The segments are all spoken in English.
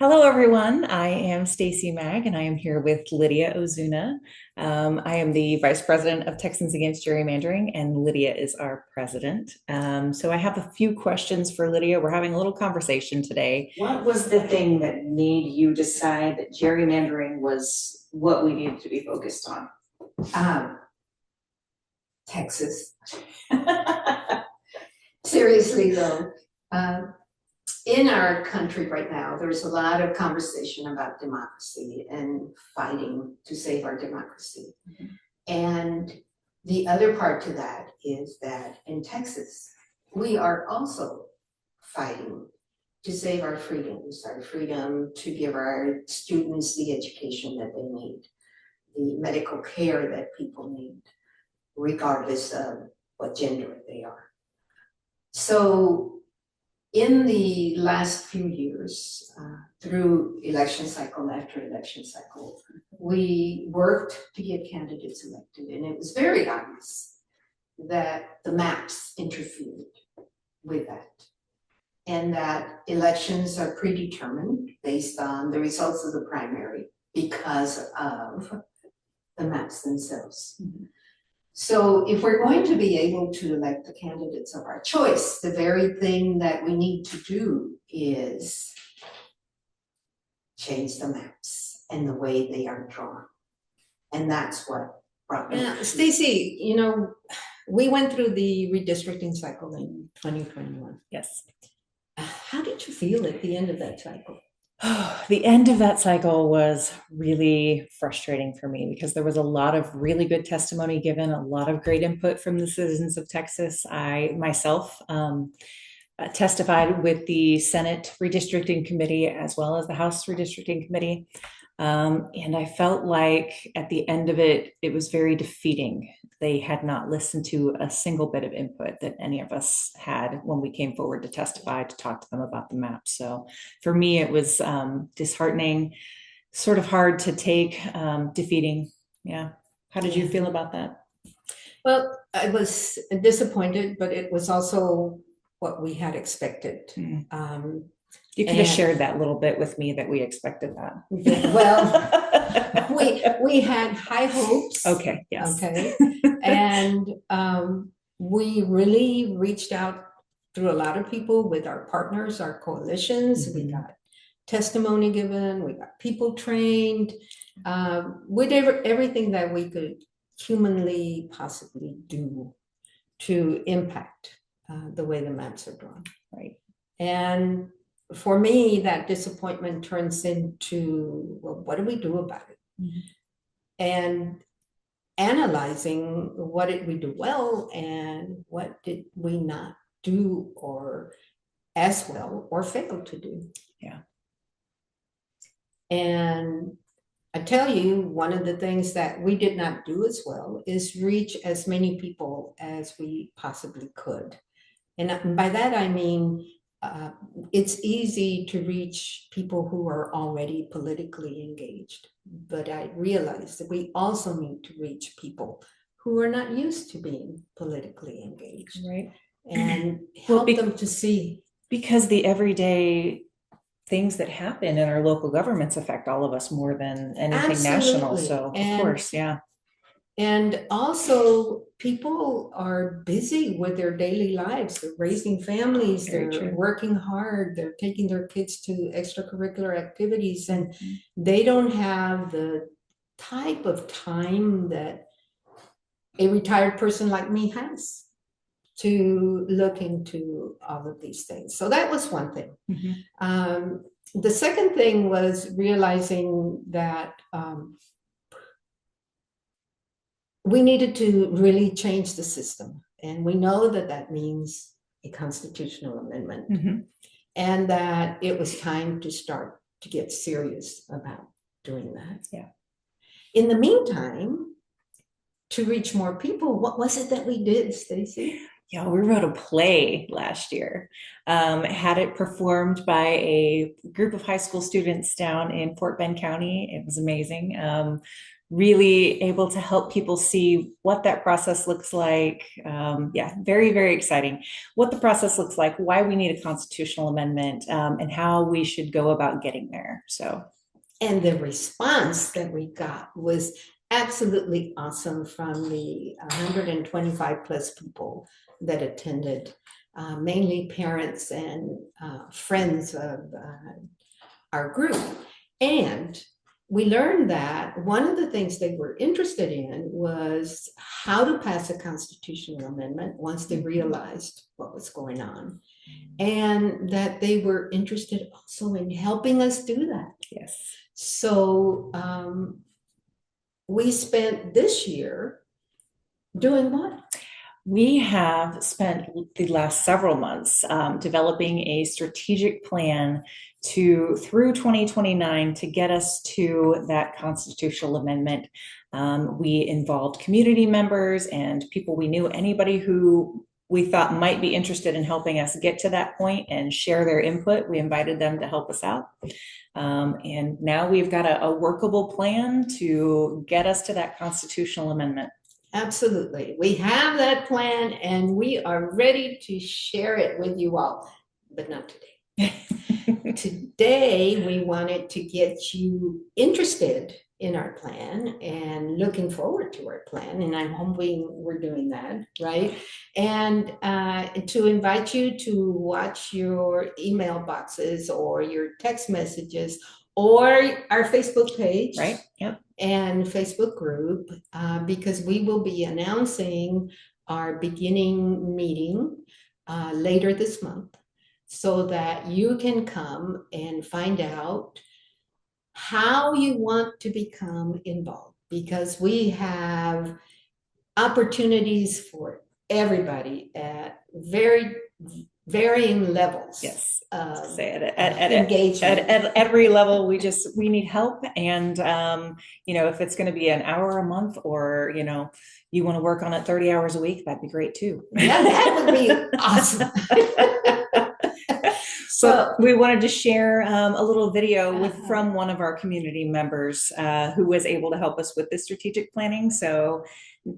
Hello, everyone. I am Stacy Maag, and I am here with Lydia Ozuna. I am the Vice President of Texans Against Gerrymandering, and Lydia is our president. So I have a few questions for Lydia. We're having a little conversation today. What was the thing that made you decide that gerrymandering was what we needed to be focused on? Um, Texas. Seriously though, in our country right now, there's a lot of conversation about democracy and fighting to save our democracy. Mhm. And the other part to that is that in Texas, we are also fighting to save our freedom to give our students the education that they need, the medical care that people need, regardless of what gender they are. So in the last few years, through election cycle after election cycle, we worked to get candidates elected, and it was very obvious that the maps interfered with that, and that elections are predetermined based on the results of the primary because of the maps themselves. Mhm. So if we're going to be able to elect the candidates of our choice, the very thing that we need to do is change the maps and the way they are drawn. And that's what brought me. Yeah, Stacy, we went through the redistricting cycle in 2021. Yes. How did you feel at the end of that cycle? The end of that cycle was really frustrating for me because there was a lot of really good testimony given, a lot of great input from the citizens of Texas. I myself testified with the Senate redistricting committee as well as the House redistricting committee. And I felt like at the end of it, it was very defeating. They had not listened to a single bit of input that any of us had when we came forward to testify, to talk to them about the map. So for me, it was disheartening, sort of hard to take, defeating. Yeah. How did you feel about that? Well, I was disappointed, but it was also what we had expected. You could have shared that little bit with me that we expected that. Well, we had high hopes. Okay, yes. Okay. And we really reached out through a lot of people with our partners, our coalitions. Mhm. We got testimony given, we got people trained, with everything that we could humanly possibly do to impact the way the maps are drawn. Right. And for me, that disappointment turns into, well, what do we do about it? Mhm. And analyzing what did we do well and what did we not do or as well or fail to do. Yeah. And I tell you, one of the things that we did not do as well is reach as many people as we possibly could. And by that, I mean, it's easy to reach people who are already politically engaged, but I realize that we also need to reach people who are not used to being politically engaged. Right. And help them to see. Because the everyday things that happen in our local governments affect all of us more than anything national. So of course, yeah. And also people are busy with their daily lives. They're raising families, they're working hard, they're taking their kids to extracurricular activities, and they don't have the type of time that a retired person like me has to look into all of these things. So that was one thing. The second thing was realizing that we needed to really change the system. And we know that that means a constitutional amendment, and that it was time to start to get serious about doing that. Yeah. In the meantime, to reach more people, what was it that we did, Stacy? Yeah, we wrote a play last year, had it performed by a group of high school students down in Fort Bend County. It was amazing. really able to help people see what that process looks like. Yeah, very, very exciting. What the process looks like, why we need a constitutional amendment, and how we should go about getting there. So, and the response that we got was absolutely awesome from the 125 plus people that attended, mainly parents and friends of our group. And we learned that one of the things they were interested in was how to pass a constitutional amendment once they realized what was going on, and that they were interested also in helping us do that. yes. So we spent this year doing what? We have spent the last several months developing a strategic plan through 2029 to get us to that constitutional amendment. We involved community members and people we knew, anybody who we thought might be interested in helping us get to that point and share their input. We invited them to help us out. And now we've got a workable plan to get us to that constitutional amendment. Absolutely. We have that plan and we are ready to share it with you all, but not today. Today, we wanted to get you interested in our plan and looking forward to our plan. And I'm hoping we're doing that, right? And to invite you to watch your email boxes or your text messages or our Facebook page. Right. Yep. And Facebook group, because we will be announcing our beginning meeting later this month, so that you can come and find out how you want to become involved, because we have opportunities for everybody at very varying levels. Yes. Engagement. At every level, we need help. And, if it's going to be an hour a month or, you want to work on it 30 hours a week, that'd be great too. Yeah, that would be awesome. So we wanted to share a little video from one of our community members who was able to help us with this strategic planning. So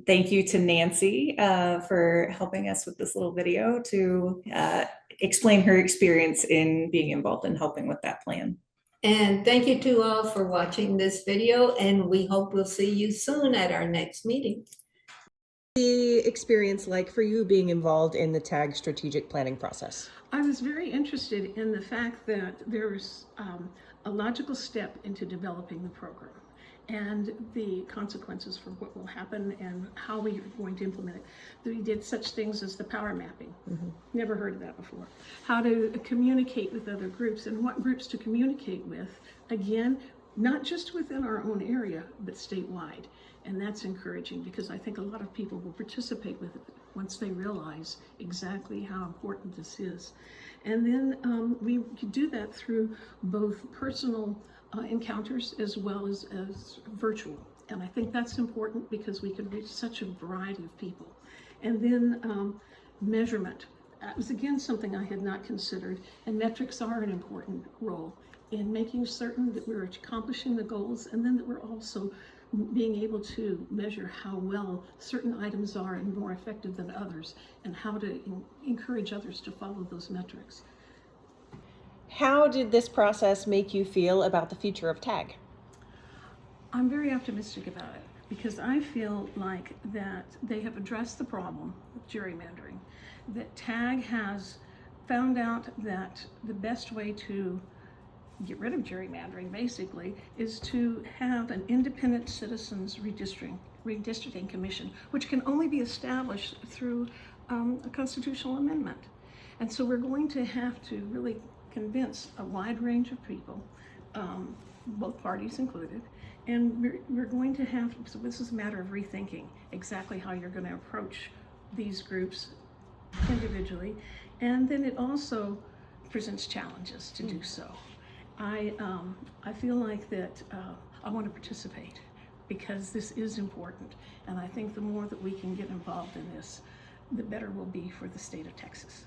thank you to Nancy for helping us with this little video to explain her experience in being involved in helping with that plan. And thank you to all for watching this video, and we hope we'll see you soon at our next meeting. The experience like for you being involved in the TAG strategic planning process? I was very interested in the fact that there's a logical step into developing the program and the consequences for what will happen and how we are going to implement it. We did such things as the power mapping. Never heard of that before. How to communicate with other groups and what groups to communicate with. Again, not just within our own area, but statewide. And that's encouraging because I think a lot of people will participate with it once they realize exactly how important this is. And then we could do that through both personal encounters as well as virtual. And I think that's important because we can reach such a variety of people. And then measurement. That was again something I had not considered, and metrics are an important role in making certain that we're accomplishing the goals, and then that we're also being able to measure how well certain items are and more effective than others, and how to encourage others to follow those metrics. How did this process make you feel about the future of TAG? I'm very optimistic about it because I feel like that they have addressed the problem with gerrymandering, that TAG has found out that the best way to get rid of gerrymandering basically is to have an independent citizens redistricting commission, which can only be established through a constitutional amendment. And so we're going to have to really convince a wide range of people, both parties included, and we're going to have, so this is a matter of rethinking exactly how you're going to approach these groups individually, and then it also presents challenges to do so. I feel like that I want to participate because this is important, and I think the more that we can get involved in this, the better we'll be for the state of Texas.